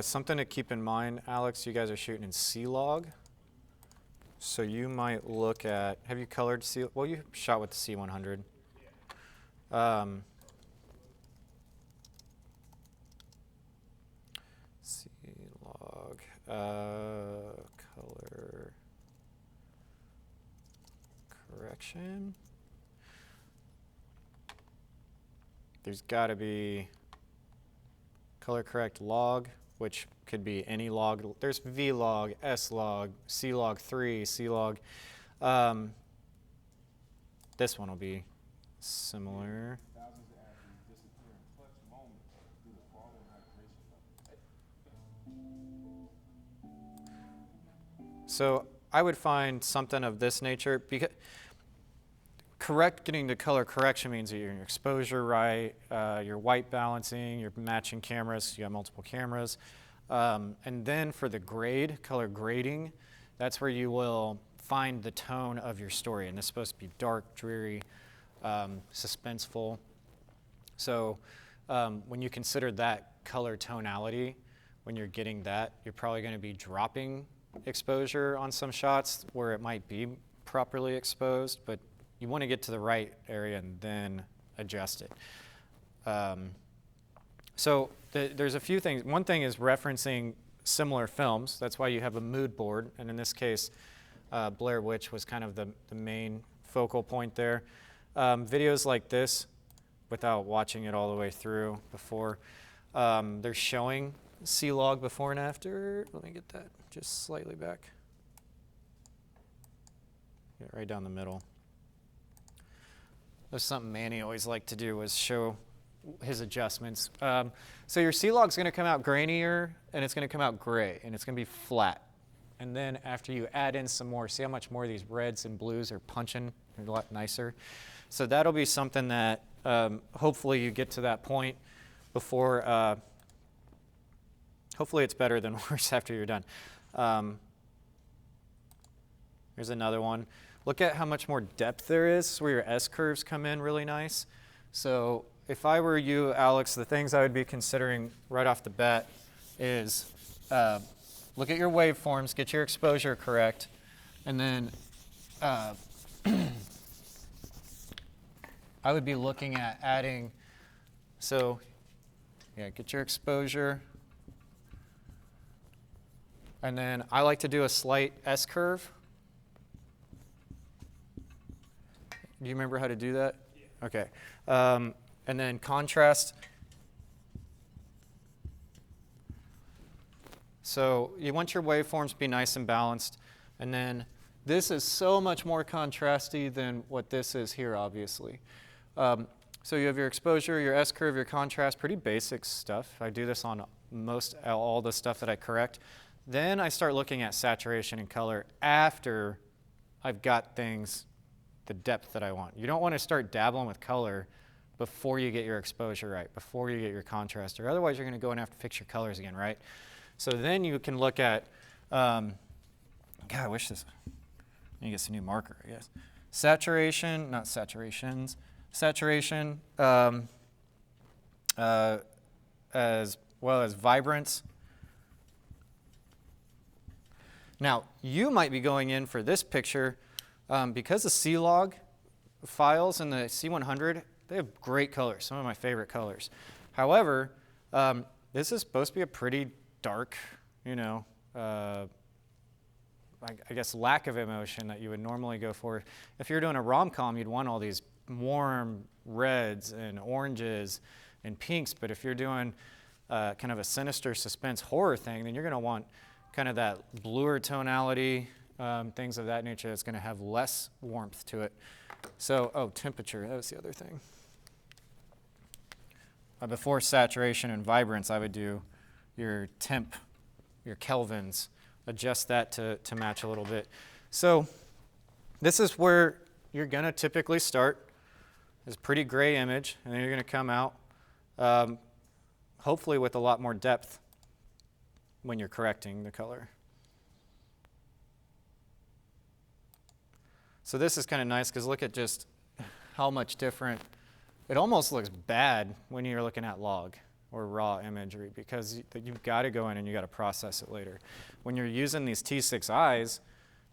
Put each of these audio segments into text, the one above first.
Something to keep in mind, Alex, you guys are shooting in C-Log. So you might look at, have you colored C? Well, you shot with the C100. C-Log, color correction. There's got to be color correct log, which could be any log. There's V-log, S-log, C-log 3, C-log. This one will be similar. So I would find something of this nature, because getting the color correction means that you're in your exposure right, you're white balancing, you're matching cameras, you have multiple cameras. And then for the grade, color grading, that's where you will find the tone of your story. And it's supposed to be dark, dreary, suspenseful. So when you consider that color tonality, when you're getting that, you're probably going to be dropping exposure on some shots where it might be properly exposed, but you want to get to the right area and then adjust it. So there's a few things. One thing is referencing similar films. That's why you have a mood board, and in this case, Blair Witch was kind of the main focal point there. Videos like this, without watching it all the way through before, they're showing C-Log before and after. Let me get that just slightly back. Get right down the middle. That's something Manny always liked to do, was show his adjustments. So your C-Log's going to come out grainier, and it's going to come out gray, and it's going to be flat. And then after you add in some more, see how much more of these reds and blues are punching? They're a lot nicer. So that'll be something that hopefully you get to that point before. Hopefully it's better than worse after you're done. Here's another one. Look at how much more depth there is. This is where your S-curves come in really nice. So if I were you, Alex, the things I would be considering right off the bat is look at your waveforms, get your exposure correct, and then I would be looking at adding, so yeah, get your exposure. And then I like to do a slight S-curve. Do you remember how to do that? Yeah. Okay. And then contrast. So you want your waveforms to be nice and balanced. And then this is so much more contrasty than what this is here, obviously. So you have your exposure, your S-curve, your contrast, pretty basic stuff. I do this on all the stuff that I correct. Then I start looking at saturation and color after I've got things the depth that I want. You don't want to start dabbling with color before you get your exposure right, before you get your contrast, or otherwise you're going to go and have to fix your colors again, right? So then you can look at, God, I wish this, I need to get some new marker, I guess. Saturation, not saturations, saturation, as well as vibrance. Now, you might be going in for this picture, because the C-Log files in the C100, they have great colors, some of my favorite colors. However, this is supposed to be a pretty dark, you know, I guess lack of emotion that you would normally go for. If you're doing a rom-com, you'd want all these warm reds and oranges and pinks, but if you're doing kind of a sinister suspense horror thing, then you're going to want kind of that bluer tonality, things of that nature that's going to have less warmth to it. So, oh, temperature, that was the other thing. Before saturation and vibrance, I would do your temp, your kelvins, adjust that to match a little bit. So this is where you're going to typically start. It's a pretty gray image, and then you're going to come out, hopefully with a lot more depth when you're correcting the color. So this is kind of nice because look at just how much different. It almost looks bad when you're looking at log. or raw imagery, because you've got to go in and you got to process it later. When you're using these T6Is,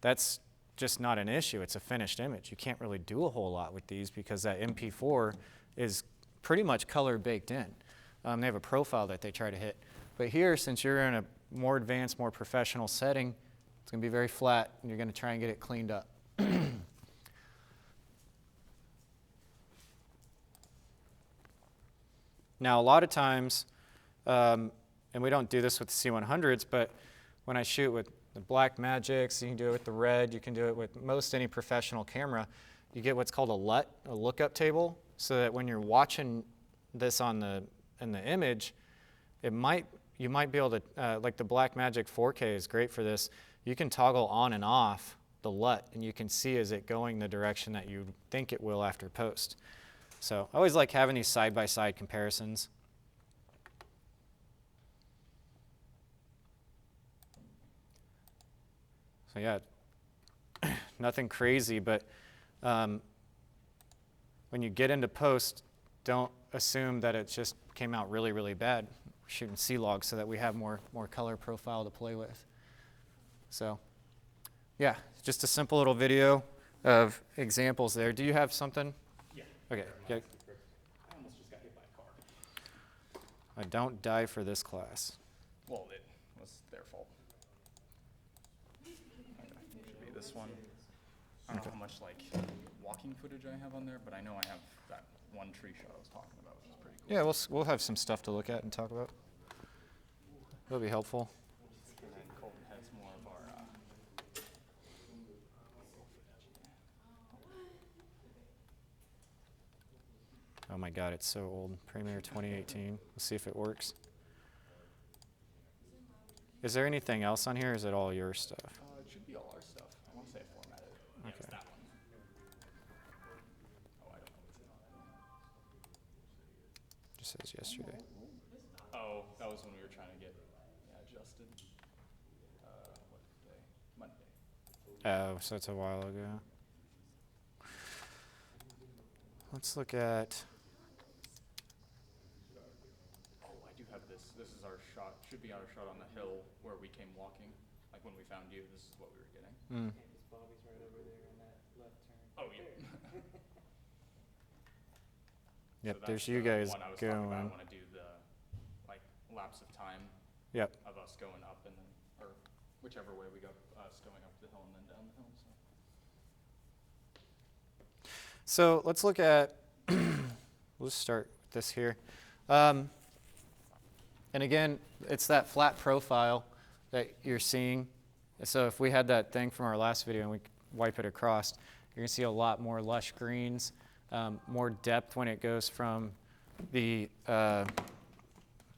that's just not an issue. It's a finished image. You can't really do a whole lot with these because that MP4 is pretty much color baked in. They have a profile that they try to hit. But here, since you're in a more advanced, more professional setting, it's going to be very flat, and you're going to try and get it cleaned up. Now, a lot of times, and we don't do this with the C100s, but when I shoot with the black magics, you can do it with the red, you can do it with most any professional camera, you get what's called a LUT, a lookup table, so that when you're watching this in the image, you might be able to, like the Blackmagic 4K is great for this, you can toggle on and off the LUT, and you can see is it going the direction that you think it will after post. So I always like having these side-by-side comparisons. So yeah, nothing crazy, but when you get into post, don't assume that it just came out really, really bad. We're shooting C-Log so that we have more color profile to play with. So yeah, just a simple little video of examples there. Do you have something? Yeah. Okay. Yeah. I almost just got hit by a car. I don't die for this class. Well, it was their fault. Okay, should be this one. I don't know how much like walking footage I have on there, but I know I have that one tree shot I was talking about, which is pretty cool. Yeah, we'll have some stuff to look at and talk about. That'll be helpful. And then Colton has more of our Oh my God, it's so old. Premiere 2018. Let's see if it works. Is there anything else on here, or is it all your stuff? it should be all our stuff. I want to say I formatted it. Yeah, it's Okay. that one. Oh, I don't know what's in on it. Just says yesterday. Oh, that was when we were trying to get adjusted. What day? Monday. Oh, so it's a while ago. Let's look at. Oh, I do have this. This is our shot. Should be our shot on the hill where we came walking. Like when we found you, this is what we were getting. Because Bobby's right over there in that left turn. Oh, yeah. Yep, So that's there's you the guys one I was talking about. I going. want to do the like lapse of time Yep. of us going up and then, or whichever way we go, us going up the hill and then down the hill. So. So let's look at. We'll just start with this here. And again, it's that flat profile that you're seeing. So if we had that thing from our last video and we wipe it across, you're going to see a lot more lush greens, more depth when it goes from the,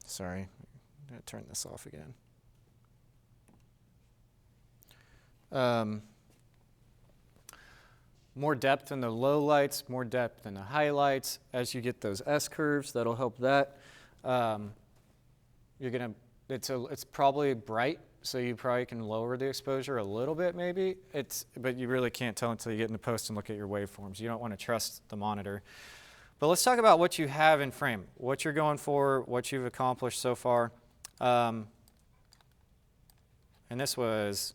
sorry, I'm going to turn this off again. More depth in the low lights, more depth in the highlights. As you get those S curves, that'll help that. You're gonna, it's probably bright, so you probably can lower the exposure a little bit maybe. But you really can't tell until you get into post and look at your waveforms. You don't want to trust the monitor. But let's talk about what you have in frame, what you're going for, what you've accomplished so far. And this was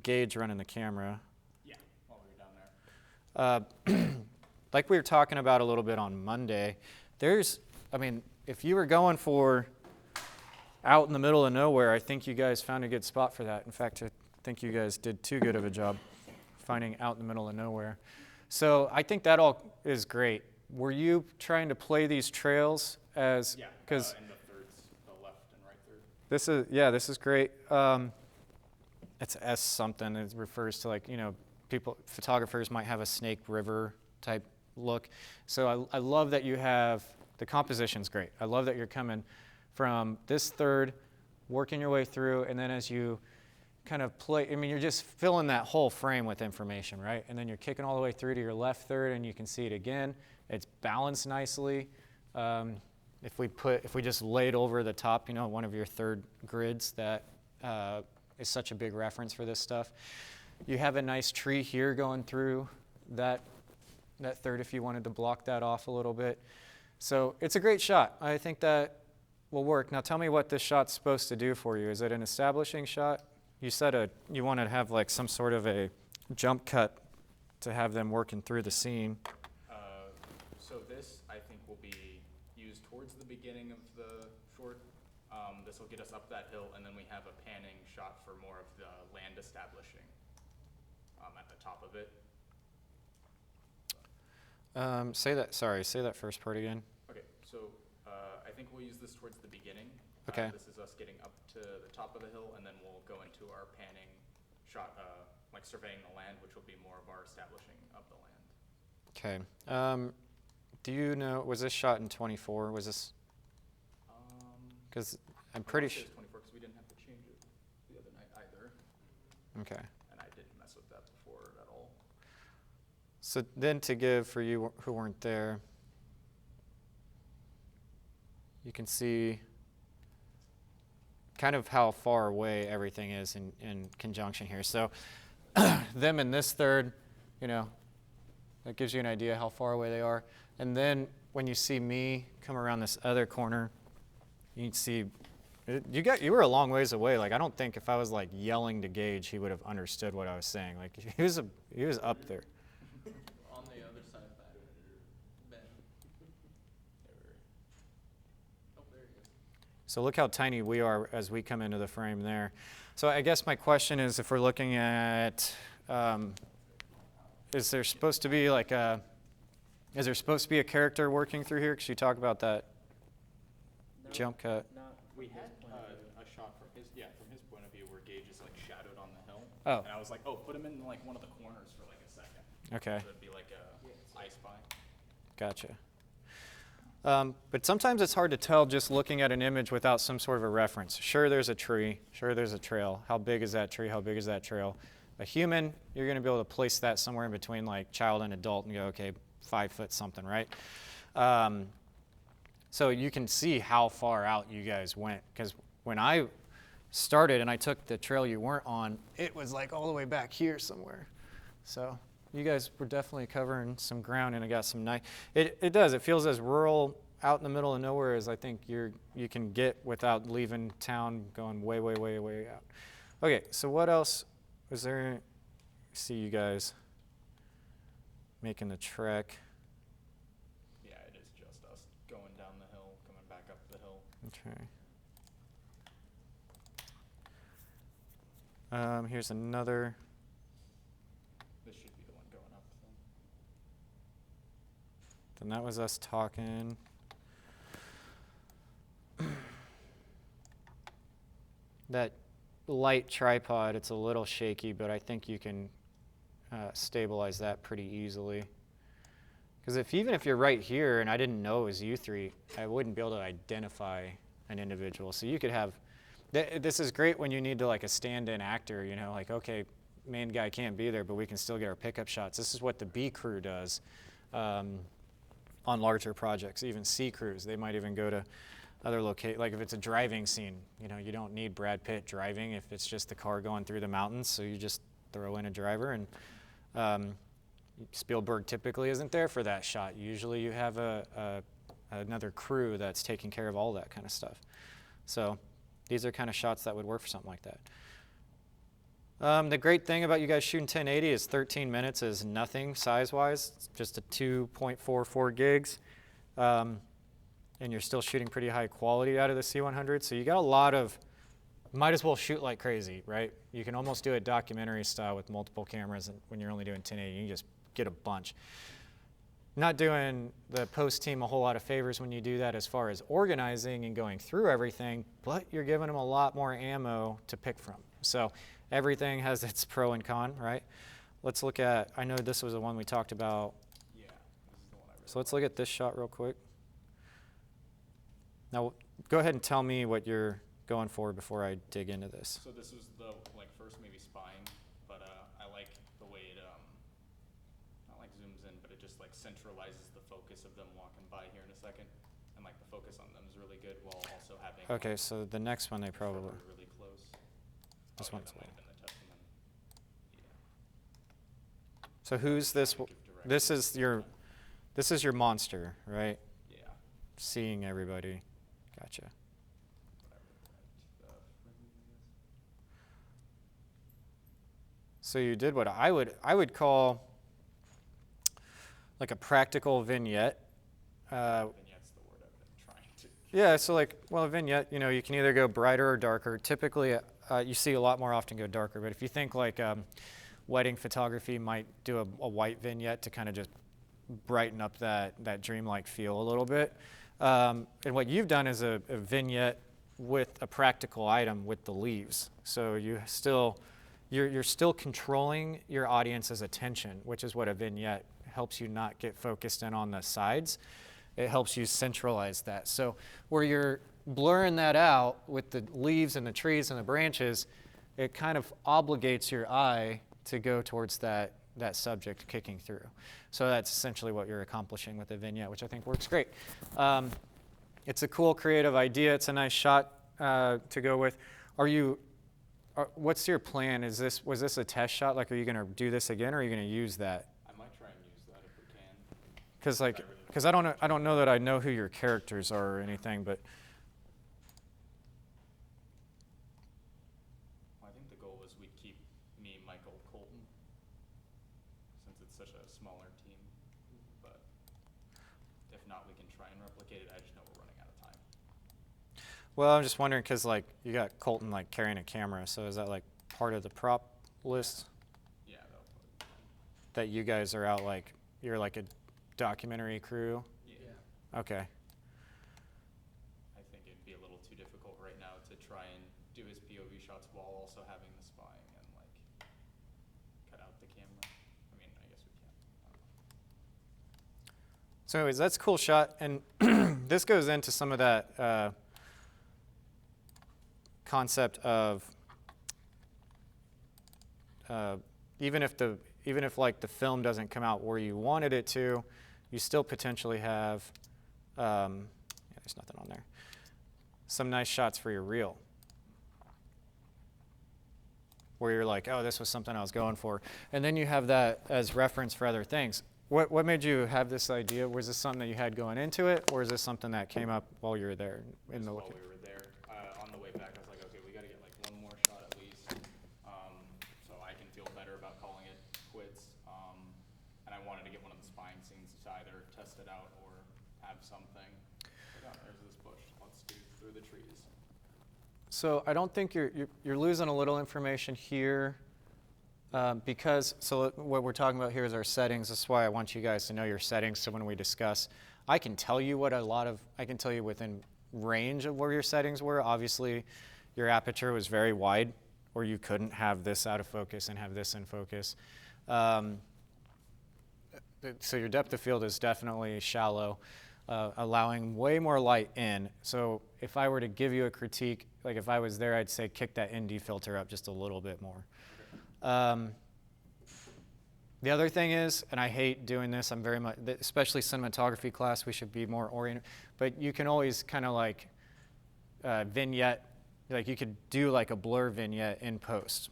Gage running the camera. Yeah, while we were down there. Like we were talking about a little bit on Monday, I mean, if you were going for out in the middle of nowhere, I think you guys found a good spot for that. In fact, I think you guys did too good of a job finding out in the middle of nowhere. So I think that all is great. Were you trying to play these trails as, Yeah, because in the thirds, the left and right third. this is great. It's S something. It refers to, like, you know, photographers might have a Snake River type look. So I love that you have, the composition's great. I love that you're coming from this third, working your way through, and then as you kind of play, I mean, you're just filling that whole frame with information, right? And then you're kicking all the way through to your left third, and you can see it again. It's balanced nicely. If we just laid over the top, you know, one of your third grids that is such a big reference for this stuff. You have a nice tree here going through that third if you wanted to block that off a little bit. So it's a great shot. I think that will work. Now tell me what this shot's supposed to do for you. Is it an establishing shot? You said you want to have like some sort of a jump cut to have them working through the scene. So this, I think, will be used towards the beginning of the short. This will get us up that hill, and then we have a panning shot for more of the land establishing at the top of it. Say that first part again. Okay, so I think we'll use this towards the beginning. Okay. This is us getting up to the top of the hill, and then we'll go into our panning shot, like surveying the land, which will be more of our establishing of the land. Okay. Do you know, was this shot in 24? Was this? Because I'm pretty sure. 24 because we didn't have to change it the other night either, Okay. and I didn't mess with that before at all. So then to give for you who weren't there, you can see kind of how far away everything is in conjunction here. So them in this third, you know, that gives you an idea how far away they are. And then when you see me come around this other corner, you can see you were a long ways away. Like I don't think if I was like yelling to Gage, he would have understood what I was saying. Like he was up there. On the other side of that, Ben. Oh, there he is. So look how tiny we are as we come into the frame there. So I guess my question is, if we're looking at, is there supposed to be like is there supposed to be a character working through here? Because you talk about that jump cut. We had a shot from his point of view where Gage is like shadowed on the hill. Oh. And I was like, oh, put him in like one of the corners for like a second. Okay. So it'd be like a I Spy. Gotcha. But sometimes it's hard to tell just looking at an image without some sort of a reference. Sure, there's a tree. Sure, there's a trail. How big is that tree? How big is that trail? A human, you're going to be able to place that somewhere in between like child and adult and go, okay, 5 foot something, right? So you can see how far out you guys went. Because when I started and I took the trail you weren't on, it was like all the way back here somewhere. So you guys were definitely covering some ground, and it got some nice. It does. It feels as rural out in the middle of nowhere as I think you can get without leaving town, going way, way, way, way out. Okay, so what else was there? See you guys making the trek. Yeah, it is just us going down the hill, coming back up the hill. Okay. Here's another. This should be the one going up then. Then that was us talking. That light tripod, it's a little shaky, but I think you can stabilize that pretty easily. Because even if you're right here and I didn't know it was you three, I wouldn't be able to identify an individual. So you could have, this is great when you need to like a stand-in actor, you know, like, okay, main guy can't be there, but we can still get our pickup shots. This is what the B crew does on larger projects, even C crews. They might even go to other locations, like if it's a driving scene, you know, you don't need Brad Pitt driving if it's just the car going through the mountains, so you just throw in a driver. And Spielberg typically isn't there for that shot. Usually you have another crew that's taking care of all that kind of stuff. So these are kind of shots that would work for something like that. The great thing about you guys shooting 1080 is 13 minutes is nothing size-wise. It's just a 2.44 gigs. And you're still shooting pretty high quality out of the C100. So you got a lot of, might as well shoot like crazy, right? You can almost do it documentary style with multiple cameras, and when you're only doing 1080, you can just get a bunch. Not doing the post team a whole lot of favors when you do that as far as organizing and going through everything, but you're giving them a lot more ammo to pick from. So everything has its pro and con, right? Let's look at, I know this was the one we talked about. Yeah, this is the one I really So let's look at this shot real quick. Now, go ahead and tell me what you're going for before I dig into this. So this was the like first maybe spying, but I like the way it not like zooms in, but it just like centralizes the focus of them walking by here in a second, and like the focus on them is really good while also having. Okay, so the next one they probably. Really close. This Oh, yeah, one's that might like. have been the testament. Yeah. So who's this? Give direction. This is your monster, right? Yeah. Seeing everybody. Gotcha. So you did what I would call like a practical vignette. Vignette's the word I've been trying to. Yeah, so like, well, a vignette, you know, you can either go brighter or darker. Typically, you see a lot more often go darker, but if you think like wedding photography might do a white vignette to kind of just brighten up that dreamlike feel a little bit. And what you've done is a vignette with a practical item with the leaves. So you're still controlling your audience's attention, which is what a vignette helps you not get focused in on the sides. It helps you centralize that. So where you're blurring that out with the leaves and the trees and the branches, it kind of obligates your eye to go towards that subject kicking through. So that's essentially what you're accomplishing with the vignette, which I think works great. It's a cool creative idea. It's a nice shot to go with. What's your plan? Was this a test shot? Like, are you going to do this again, or are you going to use that? I might try and use that if we can. Because I don't know that I know who your characters are or anything, but I think the goal was we'd keep me, Michael, Colton, since it's such a smaller team. But if not, we can try and replicate it. I just know we're running out of time. well, I'm just wondering because like you got Colton like carrying a camera, so is that like part of the prop list Yeah, that'll probably be fine. that you guys are out like you're like a documentary crew? Yeah. Okay. I think it'd be a little too difficult right now to try and do his POV shots while also having the spying and like cut out the camera. I mean, I guess we can. I don't know. So anyways, that's a cool shot, and this goes into some of that concept of even if like the film doesn't come out where you wanted it to, you still potentially have yeah, there's nothing on there. Some nice shots for your reel, where you're like, oh, this was something I was going for, and then you have that as reference for other things. What made you have this idea? Was this something that you had going into it, or is this something that came up while you were there in the While we were there, on the way back, I was like, okay, we got to get like one more shot at least, so I can feel better about calling it quits. And I wanted to get one of the spying scenes to either test it out or have something. Like, oh, there's this bush. Let's do through the trees. So I don't think you're losing a little information here because what we're talking about here is our settings. That's why I want you guys to know your settings. So when we discuss, I can tell you I can tell you within range of where your settings were. Obviously, your aperture was very wide, or you couldn't have this out of focus and have this in focus. So your depth of field is definitely shallow, allowing way more light in. So if I were to give you a critique, like if I was there, I'd say kick that ND filter up just a little bit more. The other thing is, and I hate doing this, I'm very much, especially cinematography class, we should be more oriented, but you can always kind of like vignette, like you could do like a blur vignette in post.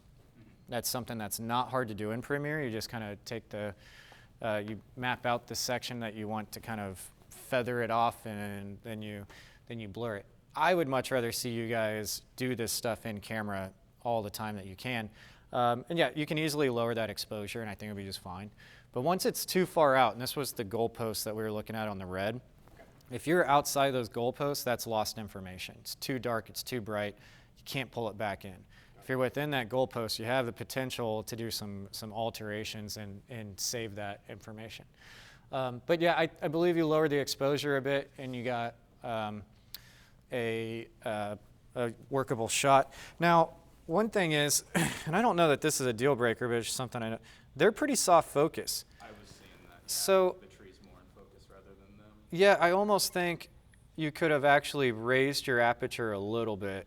That's something that's not hard to do in Premiere. You just kind of take you map out the section that you want to kind of feather it off, and then you blur it. I would much rather see you guys do this stuff in camera all the time that you can. And yeah, you can easily lower that exposure, and I think it'll be just fine. But once it's too far out, and this was the goalpost that we were looking at on the red, if you're outside those goalposts, that's lost information. It's too dark, it's too bright, you can't pull it back in. If you're within that goalpost, you have the potential to do some alterations and save that information. But yeah, I believe you lowered the exposure a bit, and you got a workable shot. Now, one thing is, and I don't know that this is a deal breaker, but it's just something I know, they're pretty soft focus. I was seeing that. Yeah, So the trees more in focus rather than them. yeah, I almost think you could have actually raised your aperture a little bit,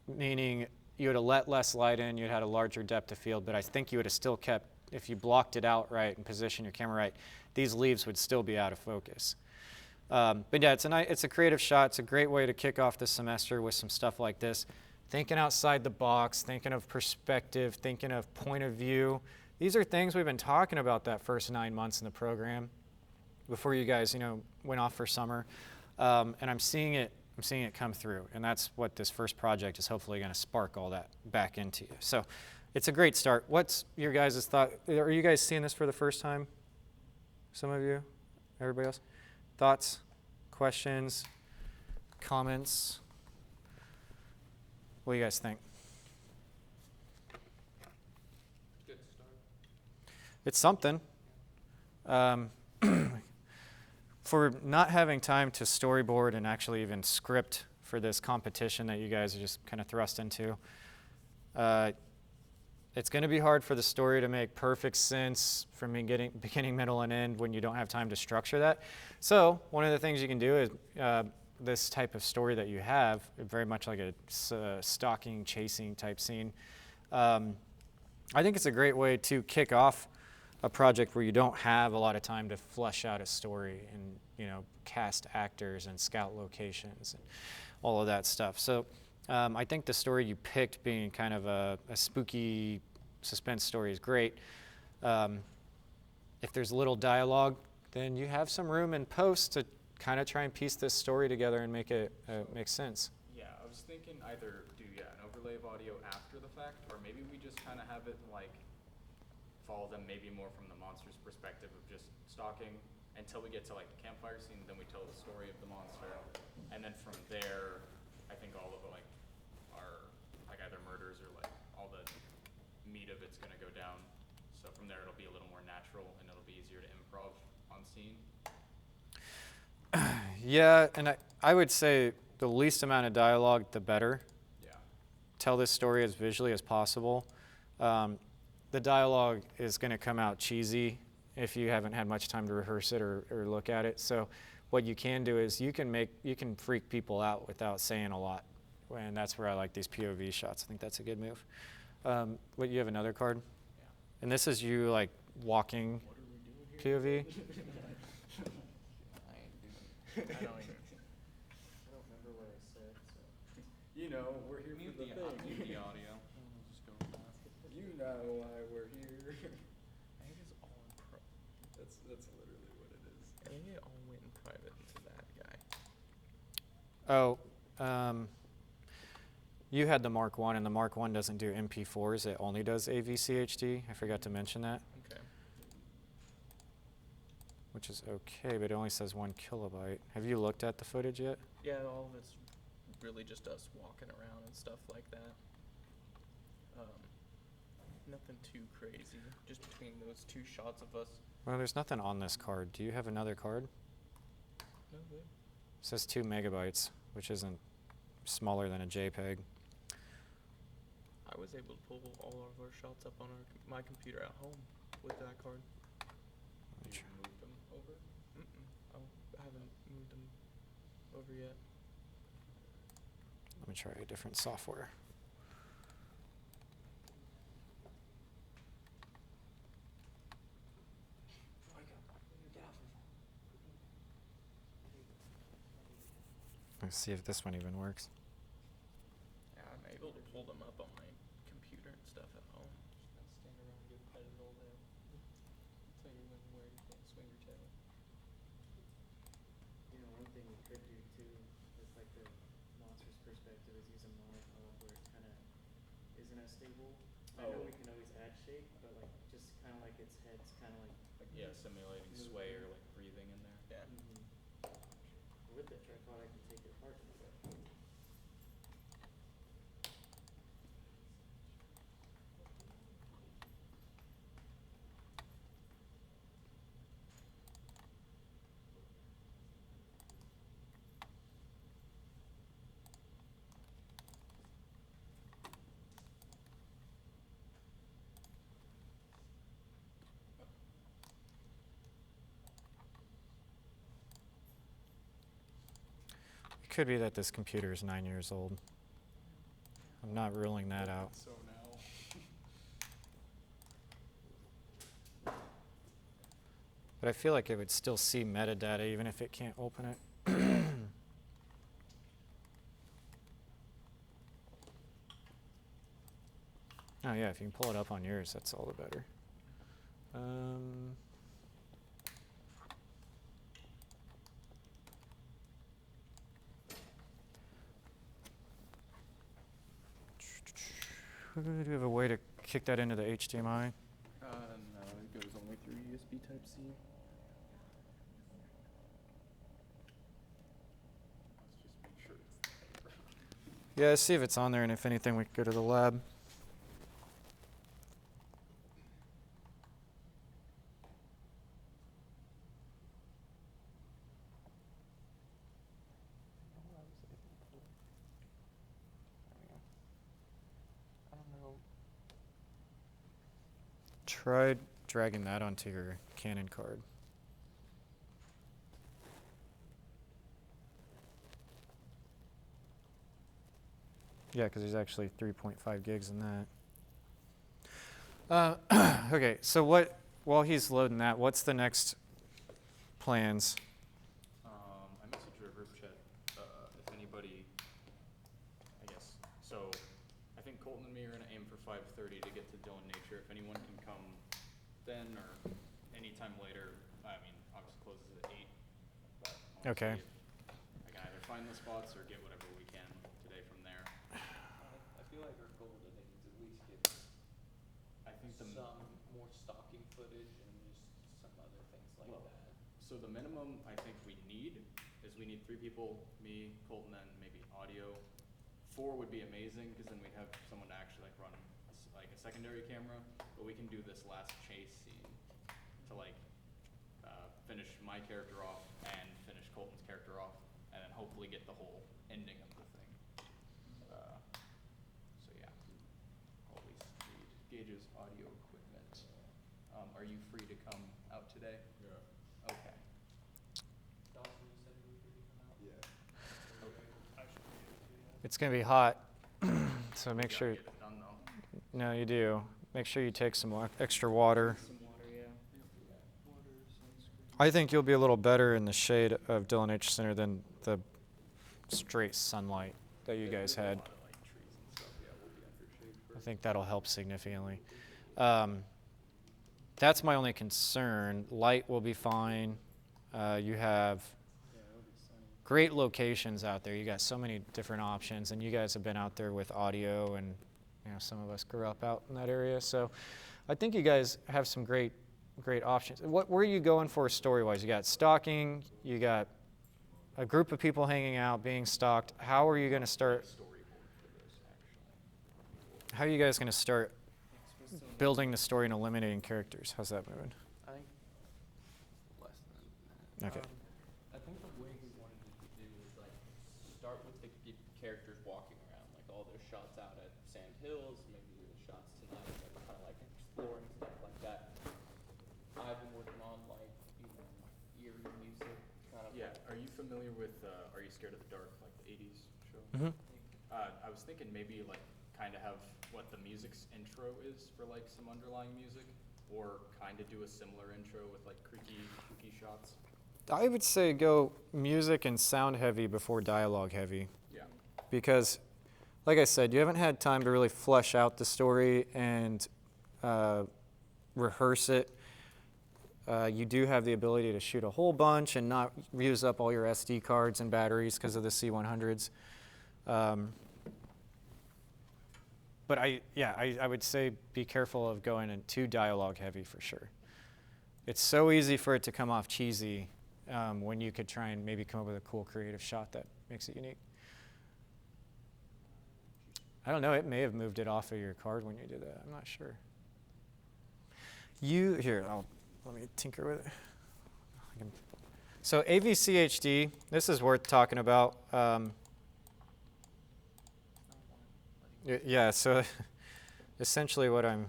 meaning you would have let less light in, you'd had a larger depth of field, but I think you would have still kept, if you blocked it out right and positioned your camera right, these leaves would still be out of focus. But yeah, it's a creative shot. It's a great way to kick off the semester with some stuff like this. Thinking outside the box, thinking of perspective, thinking of point of view. These are things we've been talking about that first 9 months in the program before you guys, went off for summer. And I'm seeing it come through. And that's what this first project is hopefully going to spark all that back into you. So it's a great start. What's your guys' thought? Are you guys seeing this for the first time? Some of you? Everybody else? Thoughts? Questions? Comments? What do you guys think? Good start. It's something. For not having time to storyboard and actually even script for this competition that you guys are just kind of thrust into, it's going to be hard for the story to make perfect sense from beginning, middle, and end when you don't have time to structure that. So one of the things you can do is this type of story that you have, very much like a stalking, chasing type scene. I think it's a great way to kick off a project where you don't have a lot of time to flesh out a story and cast actors and scout locations and all of that stuff. So I think the story you picked, being kind of a spooky suspense story, is great. If there's little dialogue, then you have some room in post to kind of try and piece this story together and make it make sense. Yeah, I was thinking either do an overlay of audio after the fact, or maybe we just kind of have it like follow them maybe more from the monster's perspective of just stalking until we get to like the campfire scene, then we tell the story of the monster, and then from there, I think all of it like are like either murders or like all the meat of it's gonna go down. So from there, it'll be a little more natural and it'll be easier to improv on scene. Yeah, and I would say the least amount of dialogue, the better. Yeah. Tell this story as visually as possible. The dialogue is going to come out cheesy if you haven't had much time to rehearse it or look at it. So what you can do is you can freak people out without saying a lot. And that's where I like these POV shots. I think that's a good move. You have another card? Yeah. And this is you like walking What are we doing here? POV. I ain't doing. I don't remember what I said. So. You know, we're here Mute for the thing. mute the audio. We'll just go with that. You know why we're here. I think it's all in That's literally what it is. I think it all went in private to that guy. Oh, you had the Mark I, and the Mark I doesn't do MP4s. It only does AVCHD. I forgot to mention that, Okay. which is okay, but it only says 1 kilobyte. Have you looked at the footage yet? Yeah, all of it's really just us walking around and stuff like that. Nothing too crazy. Just between those two shots of us. Well, there's nothing on this card. Do you have another card? No good. It says 2 megabytes, which isn't smaller than a JPEG. I was able to pull all of our shots up on my computer at home with that card. You move them over? I haven't moved them over yet. Let me try a different software. Let's see if this one even works. Yeah, I'm able to pull them up on my computer and stuff at home. Just not stand around and get petted all day. Tell you when and where you can't swing your tail. One thing we could do too, with like the monster's perspective, is use a monopod where it kind of isn't as stable. I know we can always add shape, but like just kind of like its head's kind of like. Yeah, simulating sway or like breathing in there. Yeah. With the tripod, I can take it apart. It could be that this computer is 9 years old. I'm not ruling that out. So now. But I feel like it would still see metadata even if it can't open it. Oh yeah, if you can pull it up on yours, that's all the better. Do we have a way to kick that into the HDMI? No, it goes only through USB Type-C. Let's just make sure it's there. Yeah, see if it's on there, and if anything, we can go to the lab. Try dragging that onto your Canon card. Yeah, because there's actually 3.5 gigs in that. Okay, so while he's loading that, what's the next plans? I messaged our group chat if anybody, I guess. So I think Colton and me are going to aim for 5:30 to get to Dylan Nature. If anyone can come then or anytime later, I mean, obviously closes at 8. But I'll Okay. see if I can either find the spots or get whatever we can today from there. I feel like our goal today is at least get I think some more stocking footage and just some other things like Well, that. So the minimum I think we need is we need 3 people, me, Colton, and maybe audio. 4 would be amazing because then we'd have someone to actually like run like a secondary camera. But we can do this last chase scene to like finish my character off and finish Colton's character off, and then hopefully get the whole ending of the thing. So yeah, always need Gage's audio equipment. Are you free to come out today? Yeah. Okay. Dawson, you said you were free to come out? Yeah. Okay. I should be able to, yeah. It's going to be hot, so make You sure. gotta get it done though. No, you do. Make sure you take some extra water. Some water, yeah. Water, sunscreen. I think you'll be a little better in the shade of Dillon H. Center than the straight sunlight that you guys had. A lot of like trees and stuff. Yeah, we'll be under shade I first. think that'll help significantly. That's my only concern. Light will be fine. You have Yeah, it'll be sunny. great locations out there. You got so many different options, and you guys have been out there with audio, and some of us grew up out in that area. So I think you guys have some great options. What were you going for story-wise? You got stalking, you got a group of people hanging out, being stalked. How are you going to start? Storyboard for this actually. How are you guys going to start It's supposed to- building the story and eliminating characters? How's that moving? I think less than that. Okay. I think the way we wanted it to do is like start with the characters walking around, like all those shots out at Sand Hills, maybe the shots tonight, like kind of like exploring stuff like that. I've been working on like eerie music, kind of. Yeah, are you familiar with Are You Scared of the Dark, like the 80s show? Mm-hmm. I was thinking maybe like kind of have what the music's intro is for like some underlying music, or kind of do a similar intro with like creaky shots. I would say go music and sound heavy before dialogue heavy. Yeah. Because, like I said, you haven't had time to really flesh out the story and rehearse it. You do have the ability to shoot a whole bunch and not use up all your SD cards and batteries because of the C100s. But I would say be careful of going in too dialogue heavy for sure. It's so easy for it to come off cheesy when you could try and maybe come up with a cool creative shot that makes it unique. I don't know, it may have moved it off of your card when you did that. I'm not sure. Let me tinker with it. So AVCHD, this is worth talking about. Yeah, so essentially what I'm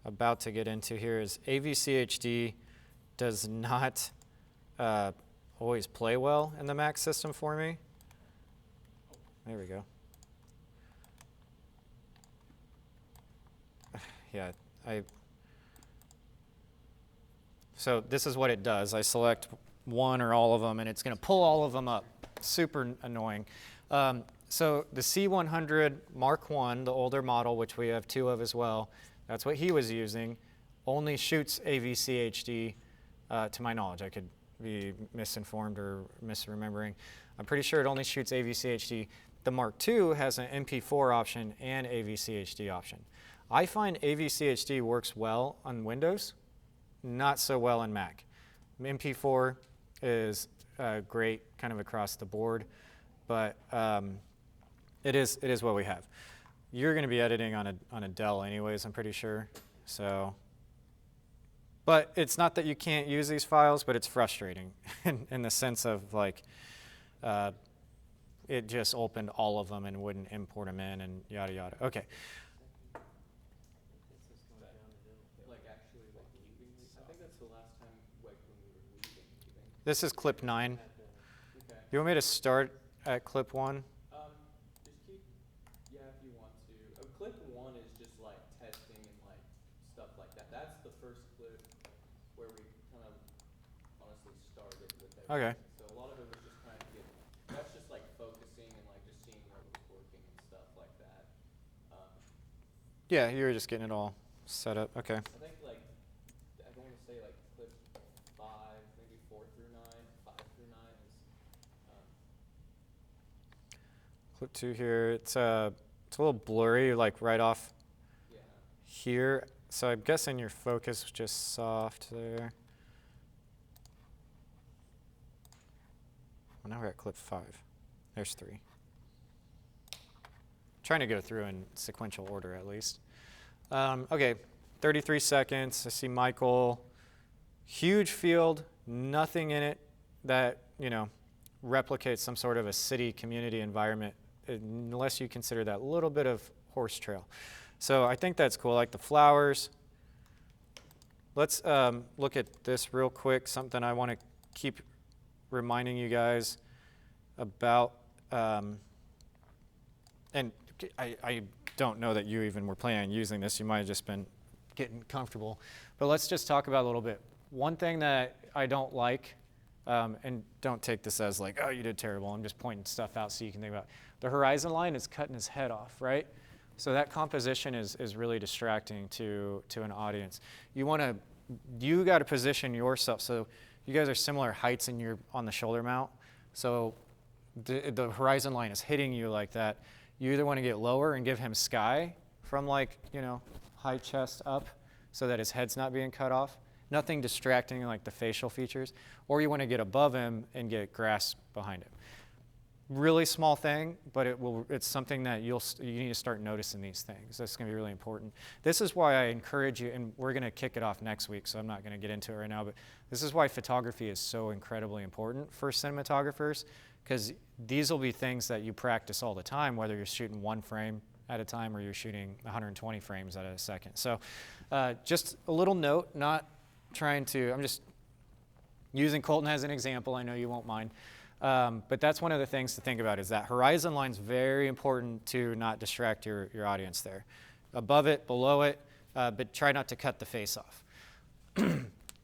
about to get into here is AVCHD does not always play well in the Mac system for me. There we go. Yeah, so this is what it does. I select one or all of them, and it's going to pull all of them up. Super annoying. So the C100 Mark I, the older model, which we have 2 of as well, that's what he was using, only shoots AVCHD to my knowledge. I could be misinformed or misremembering. I'm pretty sure it only shoots AVCHD. The Mark II has an MP4 option and AVCHD option. I find AVCHD works well on Windows, not so well on Mac. MP4 is great kind of across the board, but it is what we have. You're going to be editing on a Dell anyways, I'm pretty sure. So, but it's not that you can't use these files, but it's frustrating in the sense of like it just opened all of them and wouldn't import them in and yada yada. Okay. Like actually like leaving. I think that's the last time like when we were leaving. This is clip 9. Okay. You want me to start at clip 1? Just keep, yeah, if you want to. Clip 1 is just like testing and like stuff like that. That's the first clip where we kind of honestly started with everything. Okay. So a lot of it was just trying to get, that's just like focusing and like just seeing what was working and stuff like that. Yeah, you were just getting it all set up. Okay. I think like, I want to say like clip 5, maybe 4 through 9, 5 through 9 is, Clip 2 here. It's a little blurry, like right off yeah. here. So I'm guessing your focus was just soft there. Well, now we're at clip 5. There's 3. Trying to go through in sequential order at least. Okay, 33 seconds. I see Michael. Huge field, nothing in it that, you know, replicates some sort of a city community environment, unless you consider that little bit of horse trail. So I think that's cool, like the flowers. Let's look at this real quick, something I want to keep reminding you guys about. And I don't know that you even were planning on using this. You might have just been getting comfortable. But let's just talk about it a little bit. One thing that I don't like, and don't take this as like, oh, you did terrible. I'm just pointing stuff out so you can think about it. The horizon line is cutting his head off, right? So that composition is really distracting to an audience. You got to position yourself so you guys are similar heights and you're on the shoulder mount. So the horizon line is hitting you like that. You either want to get lower and give him sky from like, you know, high chest up so that his head's not being cut off. Nothing distracting like the facial features. Or you want to get above him and get grass behind him. Really small thing, but it's something that you need to start noticing these things. That's going to be really important. This is why I encourage you, and we're going to kick it off next week, so I'm not going to get into it right now, but this is why photography is so incredibly important for cinematographers, because these will be things that you practice all the time, whether you're shooting 1 frame at a time or you're shooting 120 frames at a second. So just a little note, not trying to, I'm just using Colton as an example. I know you won't mind. But that's one of the things to think about is that horizon line's very important to not distract your audience there. Above it, below it, but try not to cut the face off.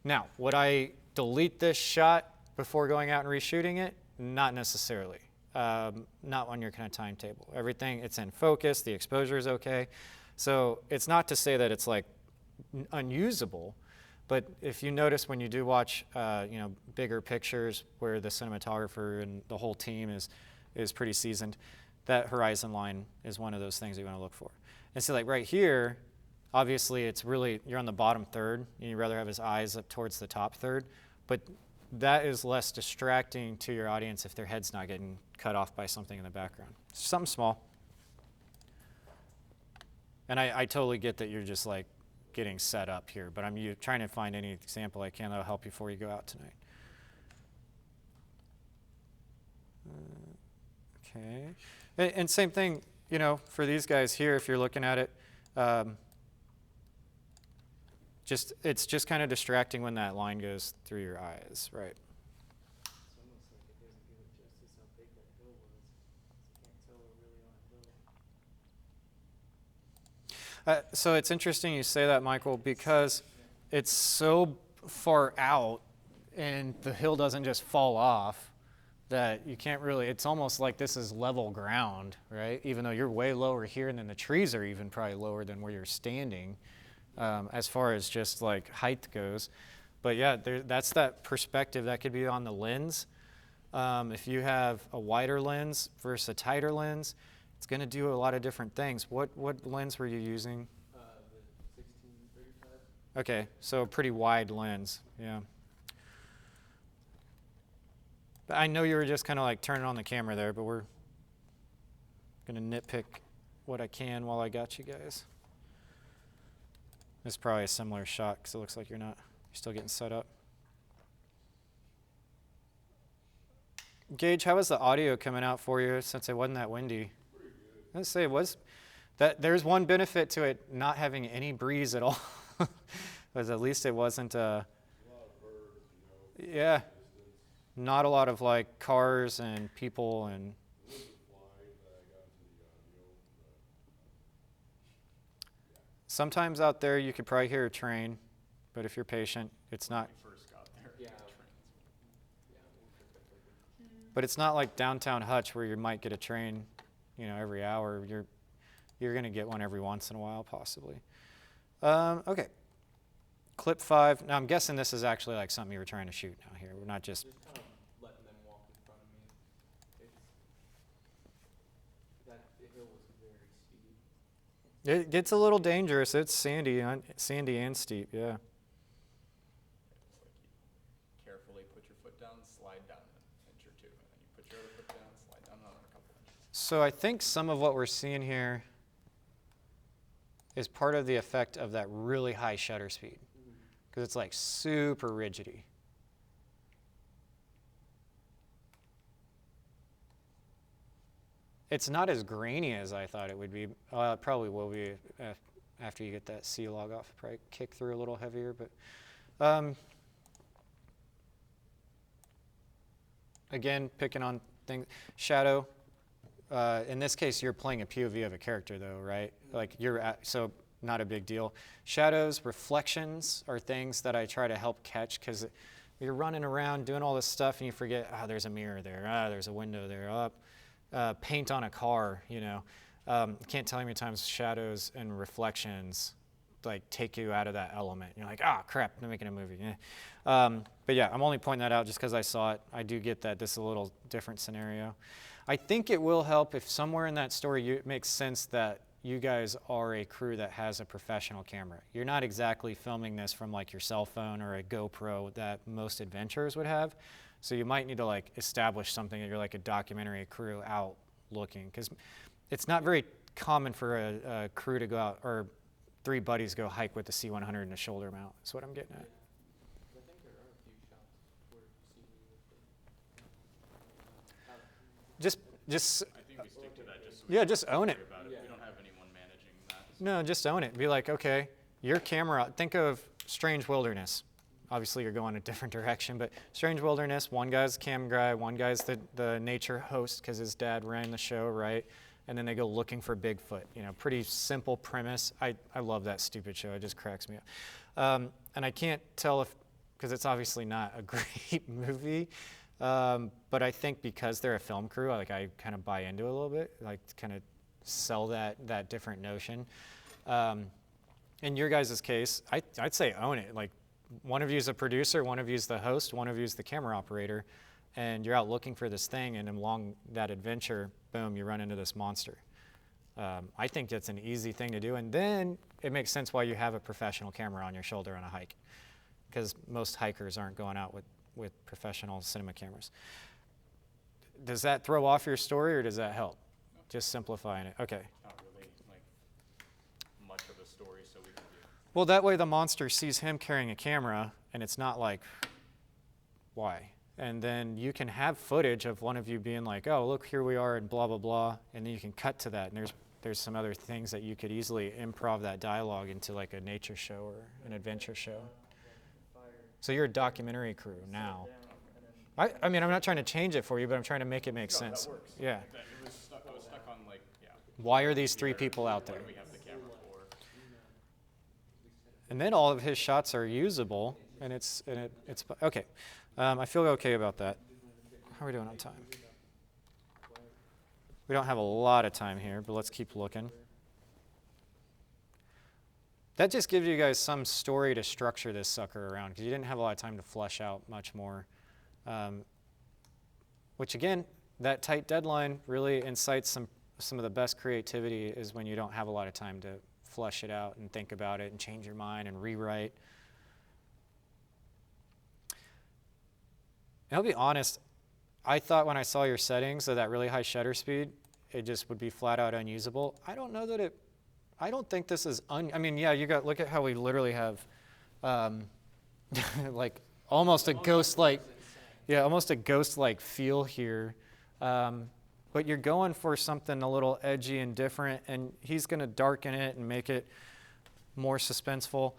Now, would I delete this shot before going out and reshooting it? Not necessarily. Not on your kind of timetable. Everything, it's in focus, the exposure is okay. So it's not to say that it's like unusable, but if you notice when you do watch you know, bigger pictures where the cinematographer and the whole team is pretty seasoned, that horizon line is one of those things you want to look for. And so like right here, obviously it's really, you're on the bottom third, and you'd rather have his eyes up towards the top third, but that is less distracting to your audience if their head's not getting cut off by something in the background. Something small. And I totally get that you're just like getting set up here, but I'm trying to find any example I can that'll help you before you go out tonight. Okay. And same thing, you know, for these guys here, if you're looking at it, it's just kind of distracting when that line goes through your eyes, right? It's almost like it doesn't give it justice how big that hill was. You can't tell we're really on a hill. So it's interesting you say that, Michael, because it's so far out and the hill doesn't just fall off that you can't really, it's almost like this is level ground, right? Even though you're way lower here and then the trees are even probably lower than where you're standing as far as just like height goes. But yeah, that's that perspective that could be on the lens. If you have a wider lens versus a tighter lens, it's going to do a lot of different things. What lens were you using? Okay, so a pretty wide lens, yeah. But I know you were just kind of like turning on the camera there, but we're gonna nitpick what I can while I got you guys. This is probably a similar shot because it looks like you're still getting set up. Gage, how was the audio coming out for you since it wasn't that windy? Pretty good. I'd say it was. There's one benefit to it not having any breeze at all, because at least it wasn't. A lot of birds, you know. Yeah, Distance. not a lot of like cars and people and. There was a fly that I got into the audio, but Sometimes out there you could probably hear a train, but if you're patient, it's not. When we first got there, Yeah. the trains. Yeah, we'll pick up like a But it's not like downtown Hutch where you might get a train, every hour. You're gonna get one every once in a while, possibly. Okay. Clip 5. Now I'm guessing this is actually like something you were trying to shoot now here. We're not just. Just kind of letting them walk in front of me. The hill was very steep. It gets a little dangerous. It's sandy and steep. Yeah. It's like you carefully put your foot down, slide down an inch or two, and then you put your other foot down, slide down another couple inches. So I think some of what we're seeing here is part of the effect of that really high shutter speed, because it's like super rigidy. It's not as grainy as I thought it would be. It probably will be after you get that C log off. Probably kick through a little heavier, but again, picking on things. Shadow. In this case, you're playing a POV of a character, though, right? Like so not a big deal. Shadows, reflections are things that I try to help catch because you're running around doing all this stuff and you forget, there's a mirror there, there's a window there, paint on a car, Can't tell you how many times shadows and reflections like take you out of that element. You're like, crap, I'm making a movie. But yeah, I'm only pointing that out just because I saw it. I do get that this is a little different scenario. I think it will help if somewhere in that story it makes sense that you guys are a crew that has a professional camera. You're not exactly filming this from like your cell phone or a GoPro that most adventurers would have. So you might need to like establish something that you're like a documentary crew out looking, because it's not very common for a crew to go out, or 3 buddies go hike with the C100 and a shoulder mount. That's what I'm getting at. I think there are a few shots where you see me with Just I think we stick to that just so yeah, just own it. worry about it. Yeah. We don't have anyone managing that. No, just own it. Be like, okay, your camera, think of Strange Wilderness. Obviously, you're going a different direction, but Strange Wilderness, one guy's cam guy, one guy's the nature host because his dad ran the show, right? And then they go looking for Bigfoot. Pretty simple premise. I love that stupid show. It just cracks me up. And I can't tell because it's obviously not a great movie, but I think because they're a film crew, I kind of buy into it a little bit, like kind of sell that different notion. In your guys' case, I'd say own it. Like, one of you is a producer, one of you is the host, one of you is the camera operator, and you're out looking for this thing, and along that adventure, boom, you run into this monster. I think that's an easy thing to do, and then it makes sense why you have a professional camera on your shoulder on a hike, because most hikers aren't going out with professional cinema cameras. Does that throw off your story, or does that help? No. Just simplifying it. Okay. Not really like much of a story, so we can do. Well, that way the monster sees him carrying a camera, and it's not like, why? And then you can have footage of one of you being like, oh, look, here we are, and blah, blah, blah, and then you can cut to that, and there's some other things that you could easily improv that dialogue into like a nature show or an adventure show. So you're a documentary crew now. I mean, I'm not trying to change it for you, but I'm trying to make it make No, sense. that works. Yeah. Like that, I was stuck on like, Why are these 3 people out what there? do we have the camera for? And then all of his shots are usable, and it's okay. I feel okay about that. How are we doing on time? We don't have a lot of time here, but let's keep looking. That just gives you guys some story to structure this sucker around, because you didn't have a lot of time to flesh out much more. Which again, that tight deadline really incites some of the best creativity is when you don't have a lot of time to flesh it out and think about it and change your mind and rewrite. And I'll be honest, I thought when I saw your settings of that really high shutter speed, it just would be flat out unusable. I don't know that it, I don't think this is, I mean, yeah, look at how we literally have like almost a ghost-like, yeah, almost a ghost-like feel here. But you're going for something a little edgy and different, and he's going to darken it and make it more suspenseful.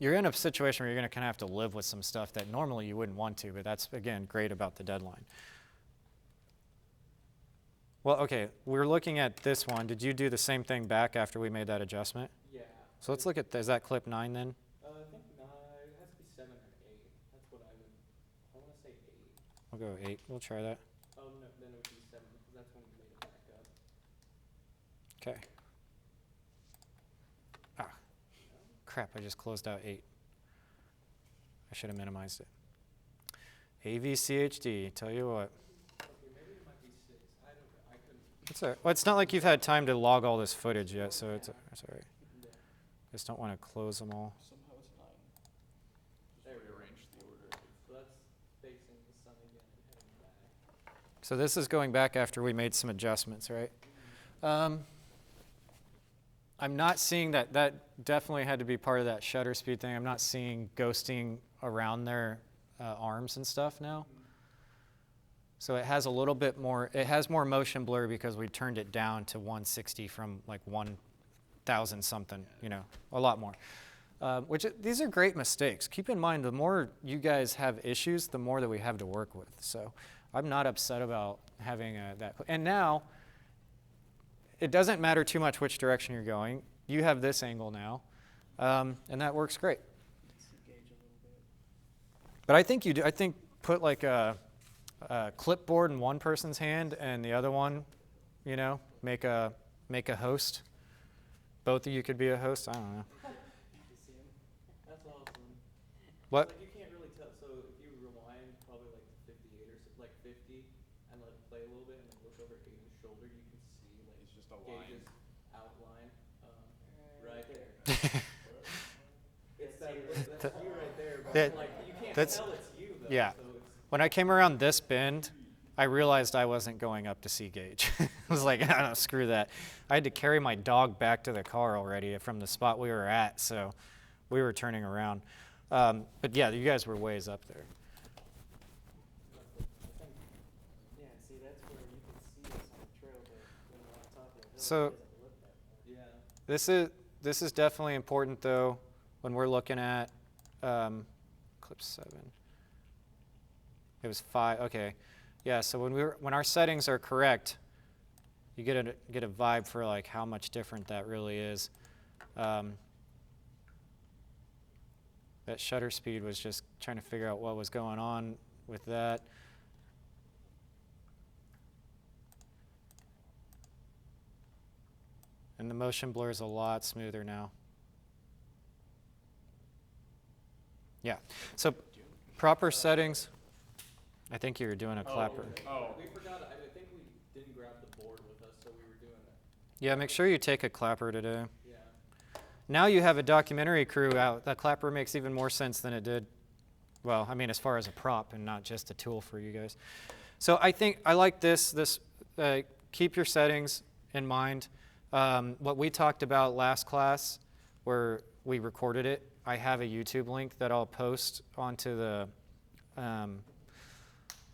You're in a situation where you're going to kind of have to live with some stuff that normally you wouldn't want to, but that's, again, great about the deadline. Well, okay, we're looking at this one. Did you do the same thing back after we made that adjustment? Yeah. So let's look at, is that clip 9 then? I think it has to be 7 or 8. That's what I want to say 8. We'll go 8. We'll try that. Oh, no, then it would be 7 because that's when we made it back up. Okay. Ah, crap, I just closed out 8. I should have minimized it. AVCHD, tell you what. Okay, maybe it might be 6. I don't know. I couldn't. It's all right. Well, it's not like you've had time to log all this footage yet, so it's all right. Yeah. Just don't want to close them all. Somehow it's 9. Just There we go. rearrange the order. So that's facing the sun again and heading back. So this is going back after we made some adjustments, right? I'm not seeing that. That definitely had to be part of that shutter speed thing. I'm not seeing ghosting around their arms and stuff now. So it has a little bit more, it has more motion blur because we turned it down to 160 from like 1,000 something, you know, a lot more. These are great mistakes. Keep in mind, the more you guys have issues, the more that we have to work with. So I'm not upset about having that. And now, it doesn't matter too much which direction you're going. You have this angle now, and that works great. But I think you do. I think put like a clipboard in one person's hand and the other one, you know, make a host. Both of you could be a host. I don't know. You see him? That's awesome. What? Like you can't really tell. So if you rewind probably like to 58 or like 50 and let it play a little bit and then look over Aiden's shoulder, you can see like It's just a line. Gage's outline right there. It's that's you right there. But That- like you can't that's- tell it's you though. yeah. So it's, When I came around this bend, I realized I wasn't going up to see Gage. I was like, no, screw that. I had to carry my dog back to the car already from the spot we were at, so we were turning around. But yeah, you guys were ways up there. Yeah, see, that's where you can see us on the trail, but when we're on top of the hill, So- it doesn't look that far. yeah. This is definitely important though when we're looking at clip 7. It was 5. Okay, yeah. So when our settings are correct, you get a vibe for like how much different that really is. That shutter speed was just trying to figure out what was going on with that. And the motion blur is a lot smoother now. Yeah, so proper settings. I think you were doing a clapper. Oh. We forgot. I think we didn't grab the board with us, so we were doing it. Yeah, make sure you take a clapper today. Yeah. Now you have a documentary crew out. That clapper makes even more sense than it did. Well, I mean, as far as a prop and not just a tool for you guys. So I think I like this. Keep your settings in mind. What we talked about last class, where we recorded it, I have a YouTube link that I'll post onto the.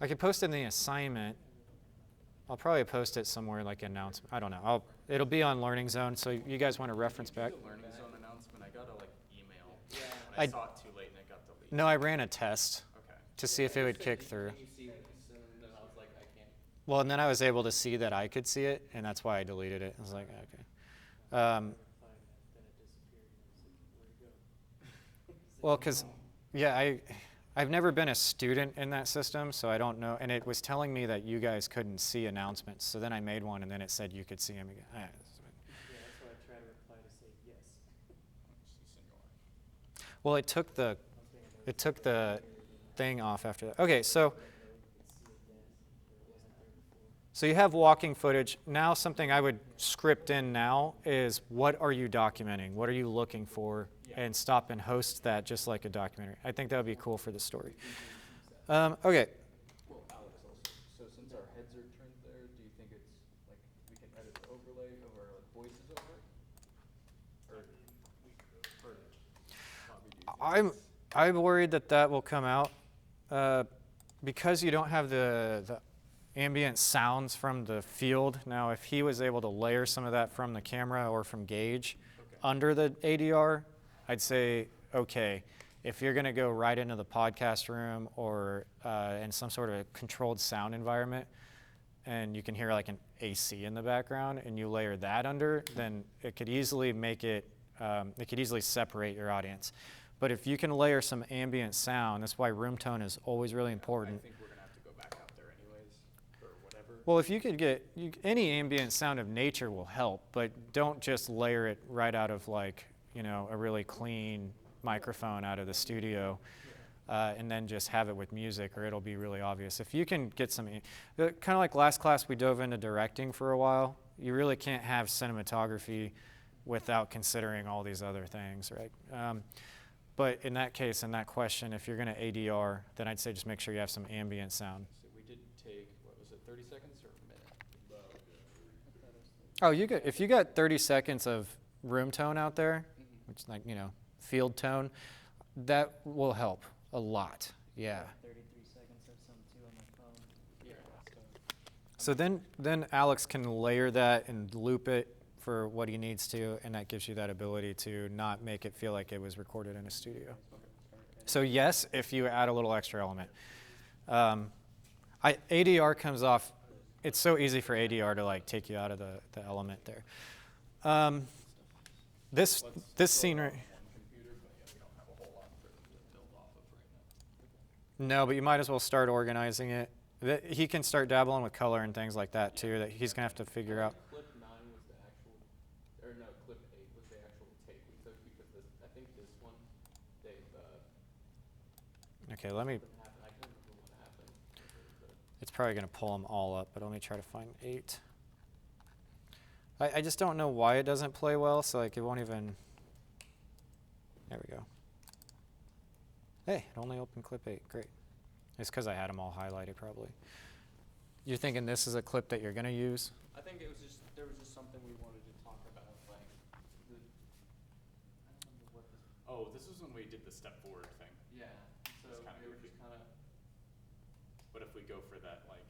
I could post it in the assignment. I'll probably post it somewhere like announcement. I don't know. It'll be on Learning Zone, so you guys want to reference back. The Learning Zone announcement, I got a email. Yeah. And I saw it too late and it got deleted. No, I ran a test Okay. to see if it would kick through. Can you see this? And then I was like, I can't. Well, and then I was able to see that I could see it, and that's why I deleted it. I was like, okay. Finding it, then it disappeared, and I was like, where'd it go? Well, because, yeah, I've never been a student in that system, so I don't know. And it was telling me that you guys couldn't see announcements. So then I made one, and then it said you could see them again. Yeah, that's why I try to reply to say yes. See single eye. Well, it took the One thing I noticed took the here, thing off after that. Okay, so you could see a yes, but it wasn't there before. So you have walking footage. Now something I would script in now is what are you documenting? What are you looking for? And stop and host that just like a documentary. I think that would be cool for the story. Okay. Well, Alex also. So since our heads are turned there, do you think it's like we can edit the overlay over like voices over it? Or Bobby, do you think I'm worried that that will come out because you don't have the ambient sounds from the field. Now, if he was able to layer some of that from the camera or from Gauge under the ADR, I'd say okay. If you're going to go right into the podcast room or in some sort of controlled sound environment, and you can hear like an AC in the background, and you layer that under, then it could easily make it. It could easily separate your audience. But if you can layer some ambient sound, that's why room tone is always really important. I think we're gonna have to go back out there anyways, or whatever. Well, if you could get any ambient sound of nature will help, but don't just layer it right out of like a really clean microphone out of the studio, and then just have it with music, or it'll be really obvious. If you can get some, kind of like last class, we dove into directing for a while. You really can't have cinematography without considering all these other things, right? But in that case, in that question, if you're going to ADR, then I'd say just make sure you have some ambient sound. So we did take, what was it, 30 seconds or a minute? Oh, if you got 30 seconds of room tone out there, which is like, field tone, that will help a lot. Yeah. 33 seconds of some too on my phone. Yeah. So then Alex can layer that and loop it for what he needs to, and that gives you that ability to not make it feel like it was recorded in a studio. So yes, if you add a little extra element. ADR comes off, it's so easy for ADR to like take you out of the element there. This scene right. No, but you might as well start organizing it. He can start dabbling with color and things like that too, that he's gonna have to figure out. Clip 9 was the actual, or no, clip 8 was the actual take we took because I think this one, they've, Okay, let me, something happened. I can't remember what happened. it's probably gonna pull them all up, but let me try to find 8. I just don't know why it doesn't play well, so like it won't even, there we go. Hey, it only opened clip 8, great. It's because I had them all highlighted probably. You're thinking this is a clip that you're gonna use? I think it was just, there was just something we wanted to talk about, like, I don't remember what this. Oh, this was when we did the step forward thing. Yeah, so It's kinda we were goofy. just kind of, But if we go for that, like,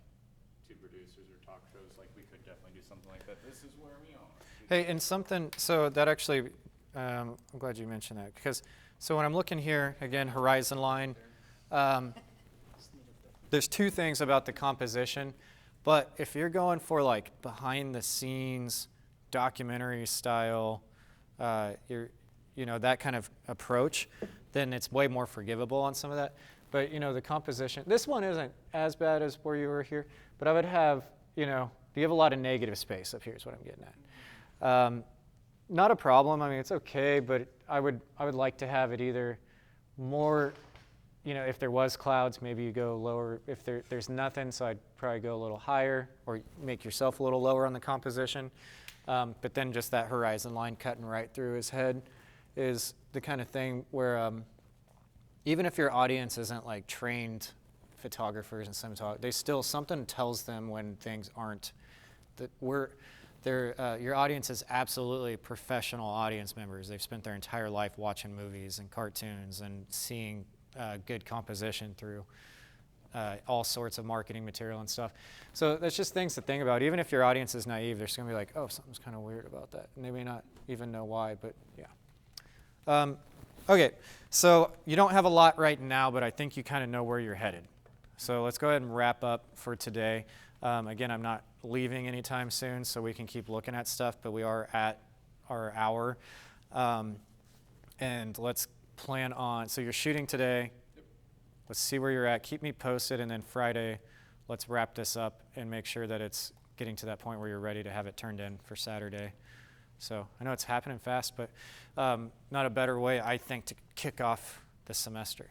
two producers or talk shows, like, we could definitely do something like that. This is where we are. Hey, and something, so that actually, I'm glad you mentioned that, because, so when I'm looking here, again, horizon line, there's two things about the composition, but if you're going for like behind the scenes, documentary style, that kind of approach, then it's way more forgivable on some of that. But the composition, this one isn't as bad as where you were here, but I would have, you have a lot of negative space up here is what I'm getting at. Not a problem, I mean, it's okay, but I would like to have it either more, if there was clouds, maybe you go lower. If there's nothing, so I'd probably go a little higher or make yourself a little lower on the composition. But then just that horizon line cutting right through his head is the kind of thing where even if your audience isn't like trained photographers and cinematographers, they still, something tells them when things aren't, that your audience is absolutely professional audience members. They've spent their entire life watching movies and cartoons and seeing good composition through all sorts of marketing material and stuff. So that's just things to think about. Even if your audience is naive, they're just going to be like, oh, something's kind of weird about that. And they may not even know why, but yeah. Okay, so you don't have a lot right now, but I think you kind of know where you're headed. So let's go ahead and wrap up for today. Again, I'm not leaving anytime soon, so we can keep looking at stuff, but we are at our hour. And let's plan on, so you're shooting today. Yep. Let's see where you're at. Keep me posted, and then Friday, let's wrap this up and make sure that it's getting to that point where you're ready to have it turned in for Saturday. So I know it's happening fast, but not a better way, I think, to kick off the semester.